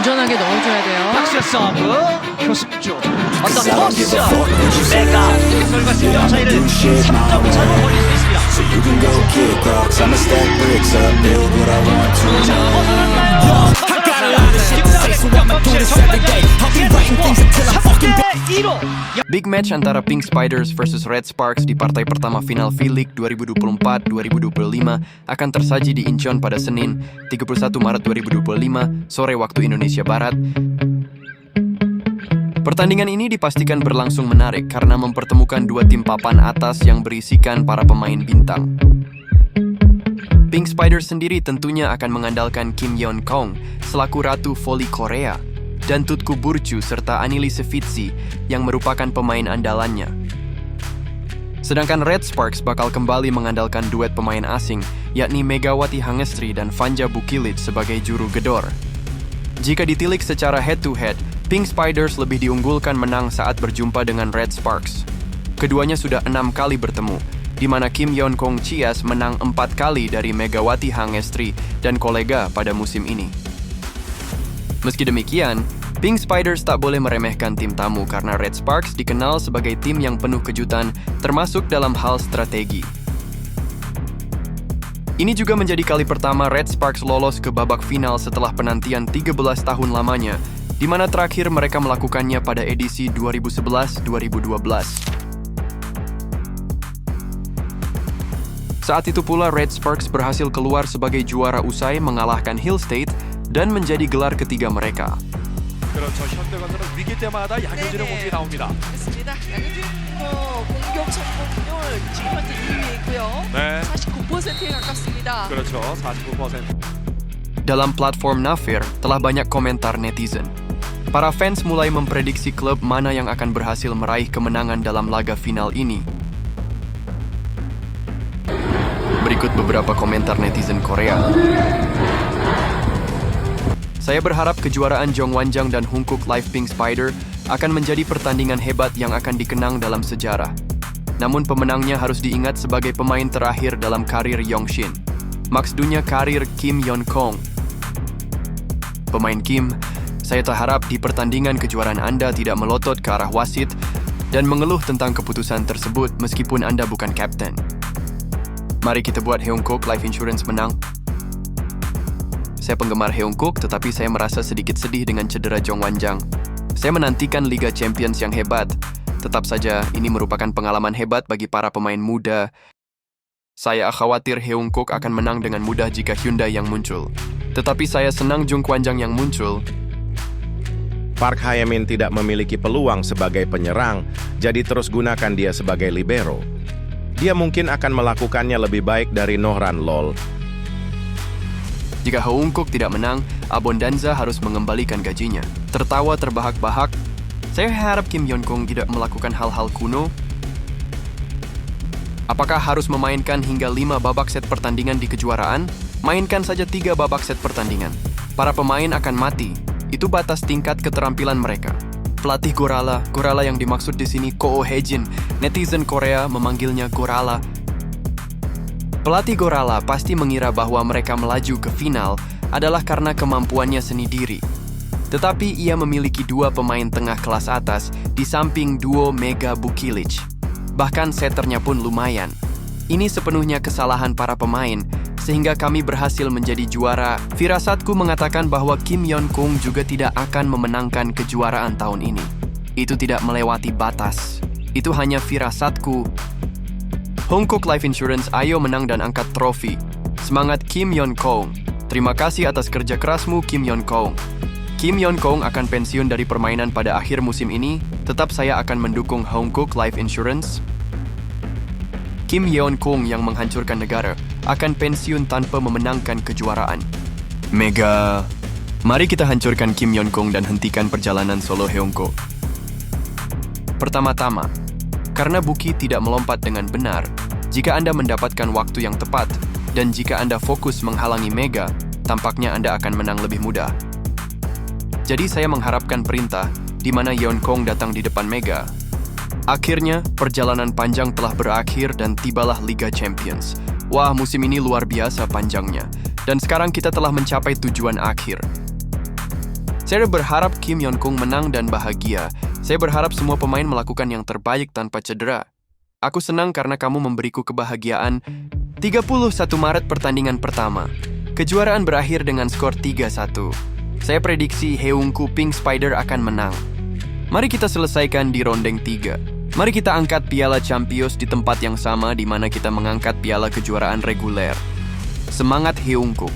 안전하게 넣어줘야 돼요. 박스 서브 표승주 어떤 토스 메가 기술과 실력 차이를 3점 차로 벌릴 수 있습니다. So you can go kick rocks, I'ma stack bricks up, build what I want to. 자, 벗어났나요? I got a lot of shit to say, so I'ma do this every day. I'll be writing things until I'm fucking dead. 1호 Big match antara Pink Spiders versus Red Sparks di partai pertama final V-League 2024-2025 akan tersaji di Incheon pada Senin, 31 Maret 2025, sore waktu Indonesia Barat. Pertandingan ini dipastikan berlangsung menarik karena mempertemukan dua tim papan atas yang berisikan para pemain bintang. Pink Spiders sendiri tentunya akan mengandalkan Kim Yeon Kong selaku ratu voli Korea dan Tutku Burcu serta Anili Sevitsi yang merupakan pemain andalannya. Sedangkan Red Sparks bakal kembali mengandalkan duet pemain asing, yakni Megawati Hangestri dan Vanja Bukilic sebagai juru gedor. Jika ditilik secara head-to-head, Pink Spiders lebih diunggulkan menang saat berjumpa dengan Red Sparks. Keduanya sudah 6 kali bertemu, di mana Kim Yeon Kong Chias menang 4 kali dari Megawati Hangestri dan kolega pada musim ini. Meski demikian, Pink Spiders tak boleh meremehkan tim tamu karena Red Sparks dikenal sebagai tim yang penuh kejutan, termasuk dalam hal strategi. Ini juga menjadi kali pertama Red Sparks lolos ke babak final setelah penantian 13 tahun lamanya, di mana terakhir mereka melakukannya pada edisi 2011-2012. Saat itu pula Red Sparks berhasil keluar sebagai juara usai mengalahkan Hill State dan menjadi gelar ketiga mereka. 그렇죠. 현대건설은 위기 때마다 양효진의 공격이 나옵니다. 그렇습니다. 양효진 공격 성공률 지금 현재 2위에 있고요. 네. 49%에 가깝습니다. 그렇죠. 49%. Dalam platform Nafir, telah banyak komentar netizen. Para fans mulai memprediksi klub mana yang akan berhasil meraih kemenangan dalam laga final ini. Berikut beberapa komentar netizen Korea. Saya berharap kejuaraan Jongwanjang dan Hungkook Live Pink Spider akan menjadi pertandingan hebat yang akan dikenang dalam sejarah. Namun pemenangnya harus diingat sebagai pemain terakhir dalam karir Yongshin. Maksudnya karir Kim Yeon Kong. Pemain Kim, saya tak harap di pertandingan kejuaraan Anda tidak melotot ke arah wasit dan mengeluh tentang keputusan tersebut meskipun Anda bukan kapten. Mari kita buat Hungkook Life Insurance menang. Saya penggemar Hungkook, tetapi saya merasa sedikit sedih dengan cedera Jongwanjang. Saya menantikan Liga Champions yang hebat. Tetap saja, ini merupakan pengalaman hebat bagi para pemain muda. Saya khawatir Hungkook akan menang dengan mudah jika Hyundai yang muncul. Tetapi saya senang Jungkwanjang yang muncul. Park Hae-min tidak memiliki peluang sebagai penyerang, jadi terus gunakan dia sebagai libero. Dia mungkin akan melakukannya lebih baik dari Nohran Lol. Jika Hungkook tidak menang, Abondanza harus mengembalikan gajinya. Tertawa terbahak-bahak, saya harap Kim Yeon Kong tidak melakukan hal-hal kuno. Apakah harus memainkan hingga 5 babak set pertandingan di kejuaraan? Mainkan saja 3 babak set pertandingan. Para pemain akan mati. Itu batas tingkat keterampilan mereka. Pelatih Gorala yang dimaksud di sini Ko Hejin. Netizen Korea memanggilnya Gorala. Pelatih Gorala pasti mengira bahwa mereka melaju ke final adalah karena kemampuannya seni diri. Tetapi ia memiliki 2 pemain tengah kelas atas di samping duo Mega Bukilic. Bahkan setternya pun lumayan. Ini sepenuhnya kesalahan para pemain, sehingga kami berhasil menjadi juara. Firasatku mengatakan bahwa Kim Yeon Kong juga tidak akan memenangkan kejuaraan tahun ini. Itu tidak melewati batas. Itu hanya firasatku. Hungkook Life Insurance, ayo menang dan angkat trofi. Semangat Kim Yeon Kong. Terima kasih atas kerja kerasmu Kim Yeon Kong. Kim Yeon Kong akan pensiun dari permainan pada akhir musim ini. Tetap saya akan mendukung Hungkook Life Insurance. Kim Yeon Kong yang menghancurkan negara akan pensiun tanpa memenangkan kejuaraan. Mega. Mari kita hancurkan Kim Yeon Kong dan hentikan perjalanan solo Hungkook. Pertama-tama, karena Buki tidak melompat dengan benar, jika Anda mendapatkan waktu yang tepat, dan jika Anda fokus menghalangi Mega, tampaknya Anda akan menang lebih mudah. Jadi saya mengharapkan perintah, di mana Yeon Kong datang di depan Mega. Akhirnya, perjalanan panjang telah berakhir dan tibalah Liga Champions. Wah, musim ini luar biasa panjangnya. Dan sekarang kita telah mencapai tujuan akhir. Saya berharap Kim Yeon-kung menang dan bahagia. Saya berharap semua pemain melakukan yang terbaik tanpa cedera. Aku senang karena kamu memberiku kebahagiaan. 31 Maret pertandingan pertama. Kejuaraan berakhir dengan skor 3-1. Saya prediksi Haeunku Pink Spider akan menang. Mari kita selesaikan di rondeng 3. Mari kita angkat piala Champions di tempat yang sama di mana kita mengangkat piala kejuaraan reguler. Semangat Haeunku.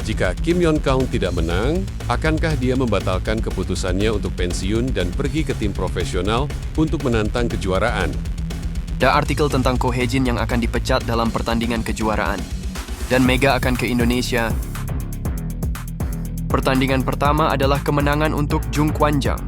Jika Kim Yeon-kung tidak menang, akankah dia membatalkan keputusannya untuk pensiun dan pergi ke tim profesional untuk menantang kejuaraan? Ada artikel tentang Ko Hae-jin yang akan dipecat dalam pertandingan kejuaraan. Dan Mega akan ke Indonesia. Pertandingan pertama adalah kemenangan untuk Jung Kwan-jang.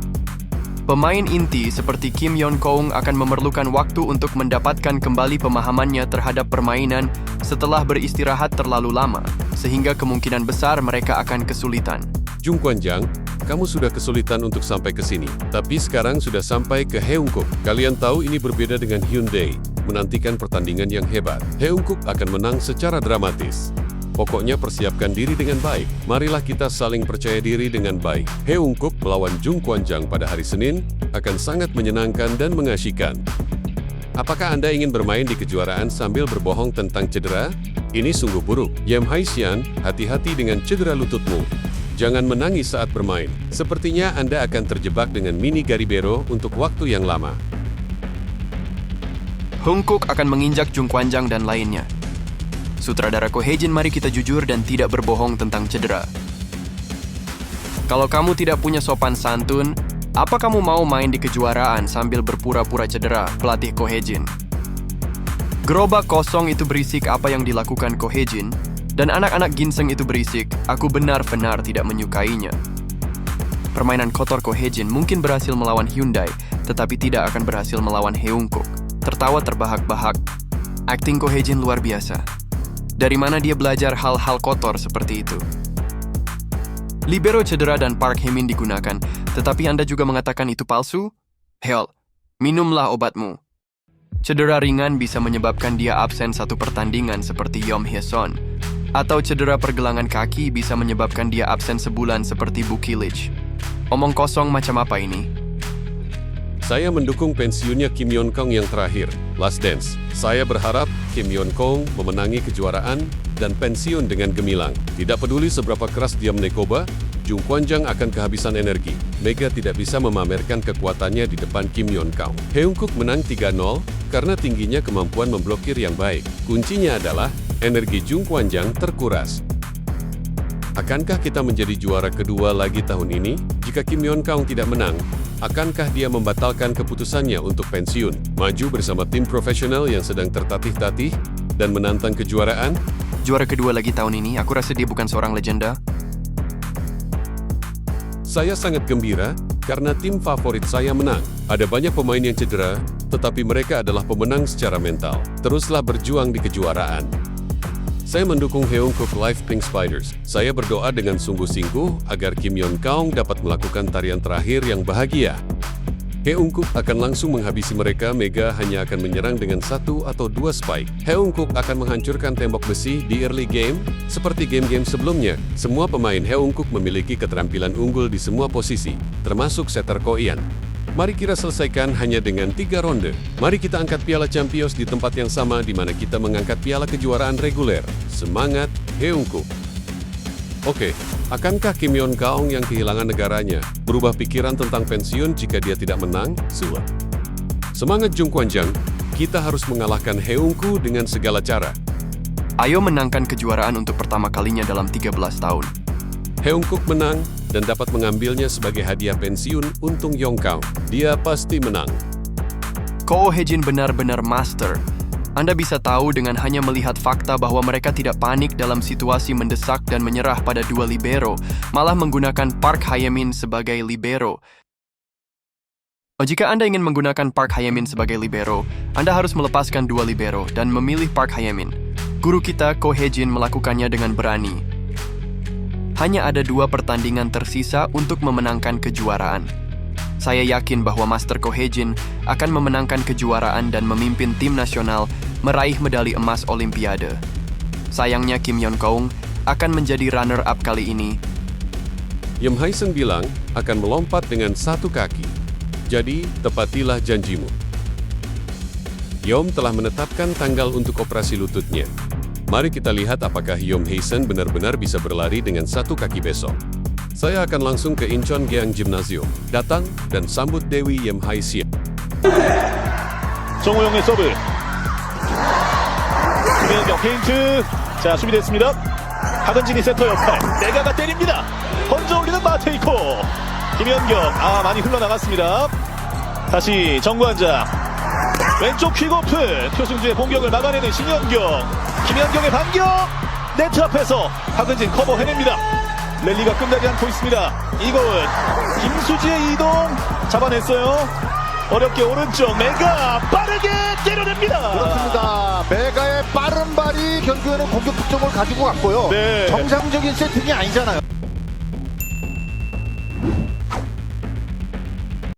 Pemain inti seperti Kim Yeon-kung akan memerlukan waktu untuk mendapatkan kembali pemahamannya terhadap permainan setelah beristirahat terlalu lama, sehingga kemungkinan besar mereka akan kesulitan. Jung Kwan-jang, kamu sudah kesulitan untuk sampai ke sini, tapi sekarang sudah sampai ke Haeunkook. Kalian tahu ini berbeda dengan Hyundai, menantikan pertandingan yang hebat. Haeunkook akan menang secara dramatis. Pokoknya persiapkan diri dengan baik. Marilah kita saling percaya diri dengan baik. Haeunkook melawan Jung Kwan-jang pada hari Senin akan sangat menyenangkan dan mengasyikan. Apakah Anda ingin bermain di kejuaraan sambil berbohong tentang cedera? Ini sungguh buruk. Yam Haesian, hati-hati dengan cedera lututmu. Jangan menangis saat bermain. Sepertinya Anda akan terjebak dengan mini Garibero untuk waktu yang lama. Haeunkook akan menginjak Jung Kwan-jang dan lainnya. Sutradara Ko Hae-jin, mari kita jujur dan tidak berbohong tentang cedera. Kalau kamu tidak punya sopan santun, apa kamu mau main di kejuaraan sambil berpura-pura cedera? Pelatih Ko Hae-jin. Gerobak kosong itu berisik apa yang dilakukan Ko Hae-jin, dan anak-anak ginseng itu berisik. Aku benar-benar tidak menyukainya. Permainan kotor Ko Hae-jin mungkin berhasil melawan Hyundai, tetapi tidak akan berhasil melawan Haeunkook. Tertawa terbahak-bahak. Akting Ko Hae-jin luar biasa. Dari mana dia belajar hal-hal kotor seperti itu? Libero cedera dan Park Hae-min digunakan, tetapi Anda juga mengatakan itu palsu? Hell, minumlah obatmu. Cedera ringan bisa menyebabkan dia absen satu pertandingan seperti Yom Hye-son, atau cedera pergelangan kaki bisa menyebabkan dia absen sebulan seperti Bu Kilich. Omong kosong macam apa ini? Saya mendukung pensiunnya Kim Yeon-kung yang terakhir, Last Dance. Saya berharap Kim Yeon-kung memenangi kejuaraan dan pensiun dengan gemilang. Tidak peduli seberapa keras dia menekoba, Jung Kwan-jang akan kehabisan energi. Mega tidak bisa memamerkan kekuatannya di depan Kim Yeon-kung. Haeunkook menang 3-0 karena tingginya kemampuan memblokir yang baik. Kuncinya adalah energi Jung Kwan-jang terkuras. Akankah kita menjadi juara kedua lagi tahun ini? Jika Kim Yeon-kung tidak menang, akankah dia membatalkan keputusannya untuk pensiun, maju bersama tim profesional yang sedang tertatih-tatih, dan menantang kejuaraan? Juara kedua lagi tahun ini, aku rasa dia bukan seorang legenda. Saya sangat gembira karena tim favorit saya menang. Ada banyak pemain yang cedera, tetapi mereka adalah pemenang secara mental. Teruslah berjuang di kejuaraan. Saya mendukung Haeunkook Live Pink Spiders. Saya berdoa dengan sungguh-sungguh agar Kim Yeon-kung dapat melakukan tarian terakhir yang bahagia. Haeunkook akan langsung menghabisi mereka. Mega hanya akan menyerang dengan 1 atau 2 spike. Haeunkook akan menghancurkan tembok besi di early game, seperti game-game sebelumnya. Semua pemain Haeunkook memiliki keterampilan unggul di semua posisi, termasuk setter Ko Ian. Mari kita selesaikan hanya dengan 3 ronde. Mari kita angkat piala Champions di tempat yang sama di mana kita mengangkat piala kejuaraan reguler. Semangat, Haeunkook. Oke, akankah Kim Yeon-kung yang kehilangan negaranya berubah pikiran tentang pensiun jika dia tidak menang? Sulah. Semangat Jung Kwan-jang, kita harus mengalahkan Haeunkook dengan segala cara. Ayo menangkan kejuaraan untuk pertama kalinya dalam 13 tahun. Haeunkook menang dan dapat mengambilnya sebagai hadiah pensiun untung Yeon-kung. Dia pasti menang. Ko Hae-jin benar-benar master. Anda bisa tahu dengan hanya melihat fakta bahwa mereka tidak panik dalam situasi mendesak dan menyerah pada 2 libero, malah menggunakan Park Hae-min sebagai libero. Jika Anda ingin menggunakan Park Hae-min sebagai libero, Anda harus melepaskan 2 libero dan memilih Park Hae-min. Guru kita, Ko Hae-jin, melakukannya dengan berani. Hanya ada 2 pertandingan tersisa untuk memenangkan kejuaraan. Saya yakin bahwa Master Ko Hae-jin akan memenangkan kejuaraan dan memimpin tim nasional meraih medali emas Olimpiade. Sayangnya Kim Yeon-kung akan menjadi runner-up kali ini. Yem Haisen bilang akan melompat dengan satu kaki. Jadi, tepatilah janjimu. Yom telah menetapkan tanggal untuk operasi lututnya. Mari kita lihat apakah Yom Haisen benar-benar bisa berlari dengan satu kaki besok. Saya akan langsung ke Incheongyang Gymnasium. Datang dan sambut Dewi Yem Haisen. 정우영의 서브. 김현경 페인트. 자, 수비됐습니다. 박은진이 센터 역할. 내가가 때립니다. 건져 올리는 마테이코. 김현경. 많이 흘러나갔습니다. 다시 정관장. 왼쪽 퀵오프. 표승주의 공격을 막아내는 신현경. 김현경의 반격. 네트 앞에서 박은진 커버 해냅니다. 랠리가 끝나지 않고 있습니다. 이거은 김수지의 이동 잡아냈어요. 어렵게 오른쪽 메가 빠르게 때려냅니다. 그렇습니다. 메가의 빠른 발이 결국에는 공격 득점을 가지고 갔고요. 네. 정상적인 세팅이 아니잖아요.